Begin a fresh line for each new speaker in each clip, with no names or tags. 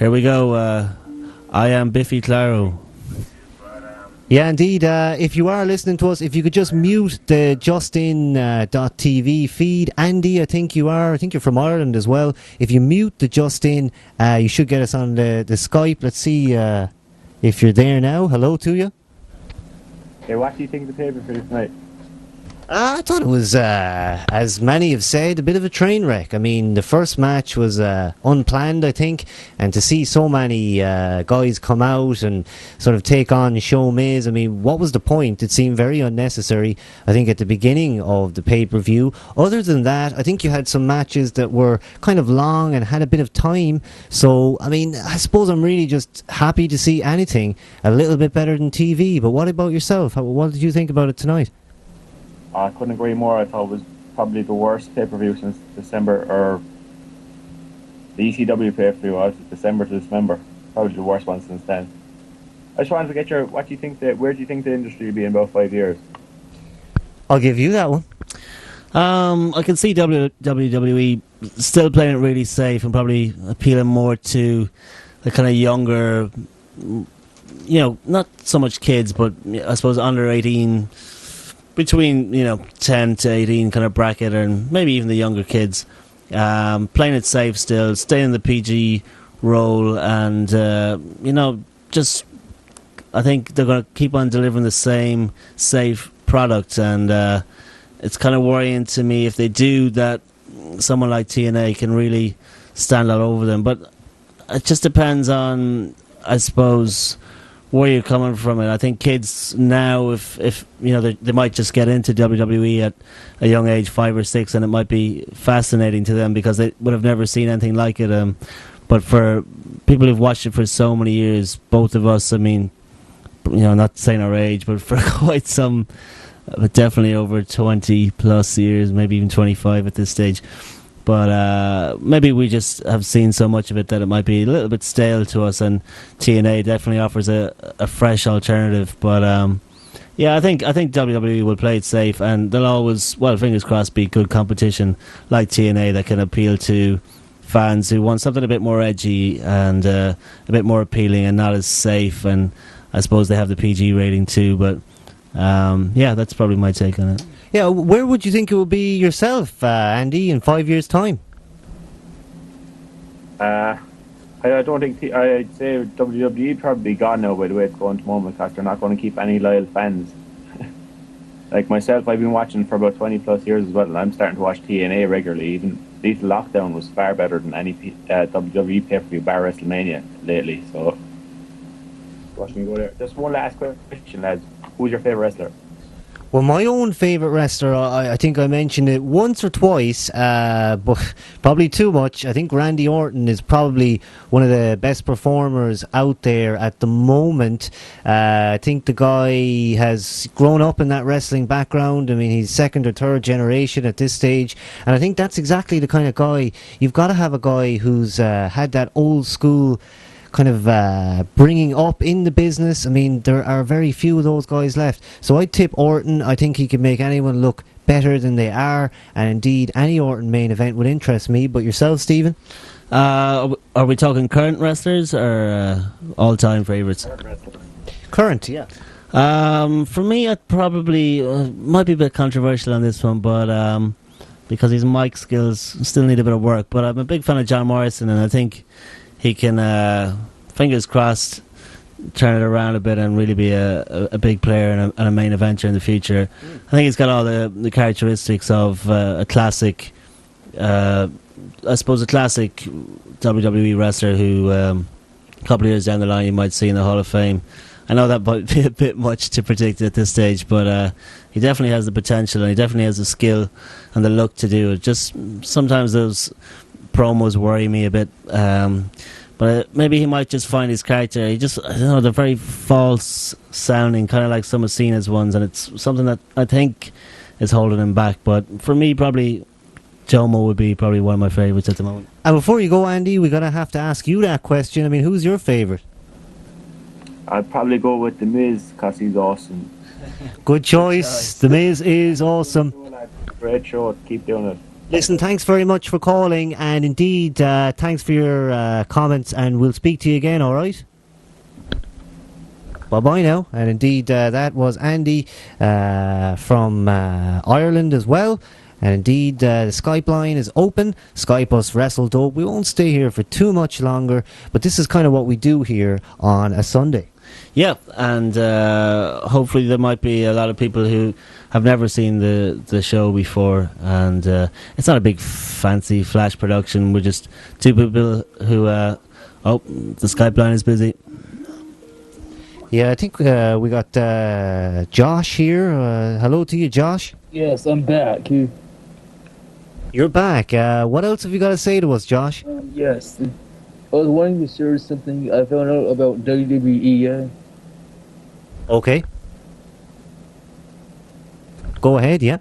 Here we go. I am Biffy Claro. Yeah, indeed. If you are listening to us, if you could just mute the Justin.tv feed. Andy, I think you are. I think you're from Ireland as well. If you mute the Justin, you should get us on the Skype. Let's see if you're there now. Hello to you.
Hey, what do you think of the paper for this night?
I thought it was, as many have said, a bit of a train wreck. I mean, the first match was unplanned, I think, and to see so many guys come out and sort of take on Show Miz, I mean, what was the point? It seemed very unnecessary, I think, at the beginning of the pay-per-view. Other than that, I think you had some matches that were kind of long and had a bit of time. So, I mean, I suppose I'm really just happy to see anything a little bit better than TV. But what about yourself? What did you think about it tonight?
I couldn't agree more. I thought it was probably the worst pay-per-view since December, or the ECW pay-per-view was December to December. Probably the worst one since then. I just wanted to get where do you think the industry will be in about 5 years?
I'll give you that one.
I can see WWE still playing it really safe and probably appealing more to the kind of younger, not so much kids, but I suppose under 18, between 10 to 18 kind of bracket, and maybe even the younger kids, playing it safe still, staying in the PG role, and just I think they're going to keep on delivering the same safe product, and it's kind of worrying to me if they do that. Someone like TNA can really stand out over them, but it just depends on, I suppose, where you're coming from. And I think kids now, if they might just get into WWE at a young age, 5 or 6, and it might be fascinating to them because they would have never seen anything like it. But for people who've watched it for so many years, both of us, I mean, not saying our age, but for quite some, but definitely over 20 plus years, maybe even 25 at this stage. But maybe we just have seen so much of it that it might be a little bit stale to us, and TNA definitely offers a fresh alternative. But I think WWE will play it safe, and they'll always, well, fingers crossed, be good competition like TNA that can appeal to fans who want something a bit more edgy and a bit more appealing and not as safe. And I suppose they have the PG rating too. But that's probably my take on it.
Yeah, where would you think it would be yourself, Andy, in 5 years' time?
I don't think I'd say WWE probably gone now by the way it's going to the moment, because they're not going to keep any loyal fans. Like myself, I've been watching for about 20 plus years as well, and I'm starting to watch TNA regularly. Even Lethal Lockdown was far better than any WWE pay-per-view bar WrestleMania lately. So watch me go there. Just one last question, lads. Who's your favourite wrestler?
Well, my own favourite wrestler, I think I mentioned it once or twice, but probably too much. I think Randy Orton is probably one of the best performers out there at the moment. I think the guy has grown up in that wrestling background. I mean, he's second or third generation at this stage, and I think that's exactly the kind of guy. You've got to have a guy who's had that old school kind of bringing up in the business. I mean, there are very few of those guys left. So I tip Orton. I think he can make anyone look better than they are, and indeed any Orton main event would interest me. But yourself, Stephen?
Are we talking current wrestlers or all-time favourites?
Current, yeah.
For me, I'd probably might be a bit controversial on this one, but because his mic skills still need a bit of work. But I'm a big fan of John Morrison, and I think he can, fingers crossed, turn it around a bit and really be a big player and a main eventer in the future. I think he's got all the characteristics of a classic, I suppose a classic WWE wrestler who a couple of years down the line you might see in the Hall of Fame. I know that might be a bit much to predict at this stage, but he definitely has the potential, and he definitely has the skill and the look to do it. Just sometimes those promos worry me a bit, but maybe he might just find his character. I don't know, they're very false sounding, kind of like some of Cena's ones, and it's something that I think is holding him back. But for me, probably Jomo would be probably one of my favourites at the moment.
And before you go, Andy, we're going to have to ask you that question. I mean, who's your favourite?
I'd probably go with The Miz, because he's awesome.
Good choice. The Miz is awesome.
Great show. Keep doing it.
Listen, thanks very much for calling, and indeed, thanks for your comments, and we'll speak to you again, alright? Bye-bye now. And indeed, that was Andy from Ireland as well. And indeed, the Skype line is open. Skype us WrestleDope. We won't stay here for too much longer, but this is kind of what we do here on a Sunday.
Yeah, and hopefully there might be a lot of people who have never seen the show before, and it's not a big fancy flash production. We're just two people who the Skype line is busy.
Yeah, I think we got Josh here. Hello to you, Josh.
Yes, I'm back.
You're back. What else have you got to say to us, Josh?
Yes. I was wanting to share something I found out about WWE.
Okay. Go ahead, yeah.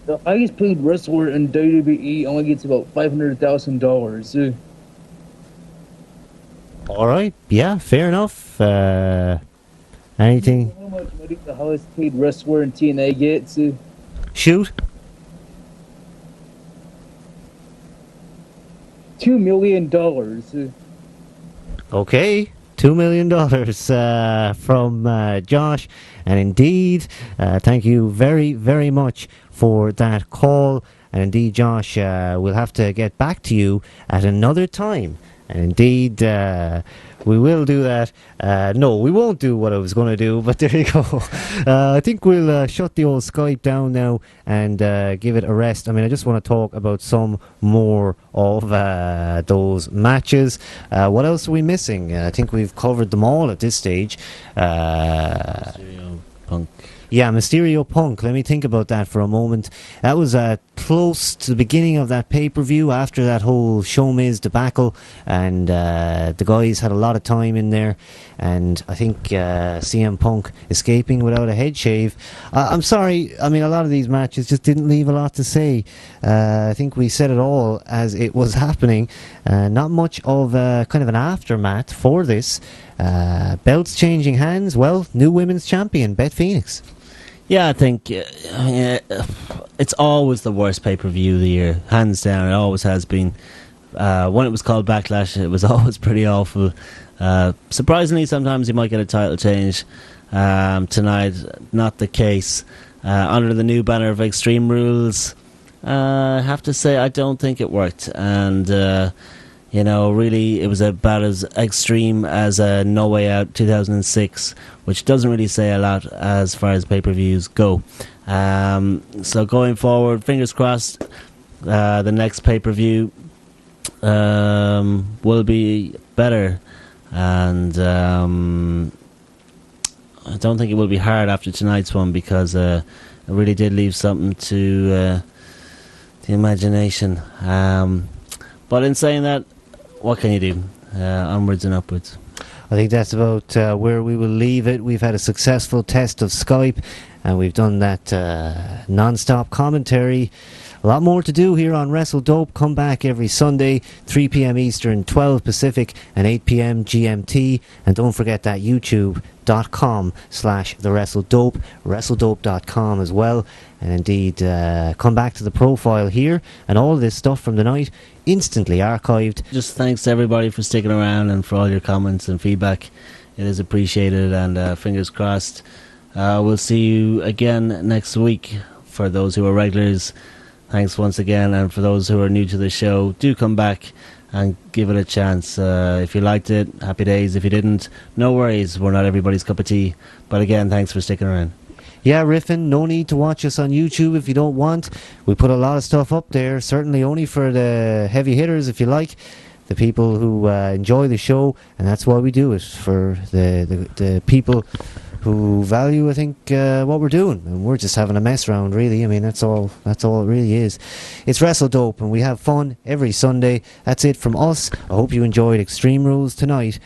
The highest paid wrestler in WWE only gets about $500,000.
All right. Yeah, fair enough. Anything?
How much money the highest paid wrestler in TNA gets?
Shoot.
$2 million.
Okay. $2 million from Josh. And indeed, thank you very, very much for that call. And indeed, Josh, we'll have to get back to you at another time. And indeed, we will do that. No, we won't do what I was going to do, but there you go. I think we'll shut the old Skype down now and give it a rest. I mean, I just want to talk about some more of those matches. What else are we missing? I think we've covered them all at this stage.
Mysterio, Punk.
Yeah, Mysterio Punk. Let me think about that for a moment. That was close to the beginning of that pay-per-view after that whole Show Miz debacle, and the guys had a lot of time in there, and I think CM Punk escaping without a head shave. I'm sorry, I mean, a lot of these matches just didn't leave a lot to say. I think we said it all as it was happening. Not much of kind of an aftermath for this. Belts changing hands. Well, new women's champion, Beth Phoenix.
Yeah, I think it's always the worst pay-per-view of the year, hands down. It always has been. When it was called Backlash, it was always pretty awful. Surprisingly, sometimes you might get a title change. Tonight, not the case. Under the new banner of Extreme Rules, I have to say I don't think it worked. And really, it was about as extreme as No Way Out 2006, which doesn't really say a lot as far as pay-per-views go. So going forward, fingers crossed, the next pay-per-view will be better. And I don't think it will be hard after tonight's one, because it really did leave something to the imagination. But in saying that, what can you do? Onwards and upwards.
I think that's about where we will leave it. We've had a successful test of Skype, and we've done that non-stop commentary. A lot more to do here on WrestleDope. Come back every Sunday, 3 p.m. Eastern, 12 Pacific, and 8 p.m. GMT. And don't forget that youtube.com/TheWrestleDope, WrestleDope.com as well. And indeed, come back to the profile here, and all this stuff from the night instantly archived.
Just thanks to everybody for sticking around and for all your comments and feedback. It is appreciated, and fingers crossed. We'll see you again next week. For those who are regulars, thanks once again, and for those who are new to the show, do come back and give it a chance. If you liked it, happy days. If you didn't, no worries. We're not everybody's cup of tea. But again, thanks for sticking around.
Yeah, Riffin, no need to watch us on YouTube if you don't want. We put a lot of stuff up there, certainly only for the heavy hitters, if you like, the people who enjoy the show, and that's why we do it, for the people who value, I think, what we're doing. And we're just having a mess around, really. I mean, that's all it really is. It's WrestleDope, and we have fun every Sunday. That's it from us. I hope you enjoyed Extreme Rules tonight.